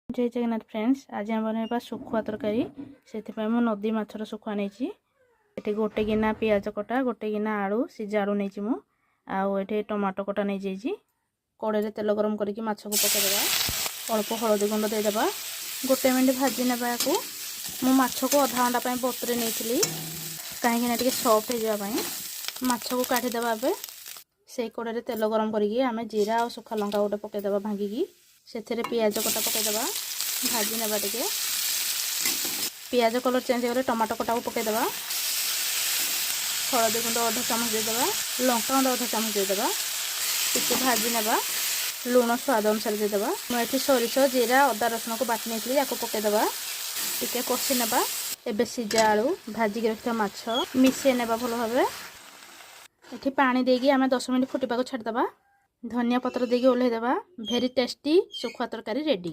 जय जगन्नाथ फ्रेंड्स। आज आम बनवा शुखुआ तरकारी से नदी माछर शुखुआ नहीं। गोटे गिना पियाज कटा, गोटे गिना आलू सीझा आलू नहीं मु आए टमाटो कटा नहीं जाइए। कड़े तेल गरम करके माछ को पकईदेवा, अल्प हलदी गुंड देदेबा, गोटे मिनट भाजी नेबा को। मु माछ को अधा घंटा बतुरे नहीं कहीं सफ्ट हो जावाई। माछ को काढ़ीदेवा। से कड़े तेल गरम करके आम जीरा और सुखा लंका गोटे पकईदेवा भांगिकी से पियाज कटा पकईदेवा, भाजी नेबा टिके। पियाज कलर चेंज हो टमाटो कटा को पकईदेवा, हलदी गुंड अधा चामच देदेबा, लंका गुंड अधा चामच देदेबा, टिके भाजी नेबा, लुण स्वाद अनुसार देदेबा। मुझे सोरिष जीरा अदा रसुण को बाटी नहीं या पकईदेबा, टिके कषि नेबा। एबे सीझा आलू भाजिक रखा माछ मिसई नेबा भल भाव। ये पानी देगी आम 10 मिनट फुटवा छाड़देबा। धनिया पत्र देगी ओल्हेदेबा। भेरी टेस्टी शुखुआ तरकारी रेडी।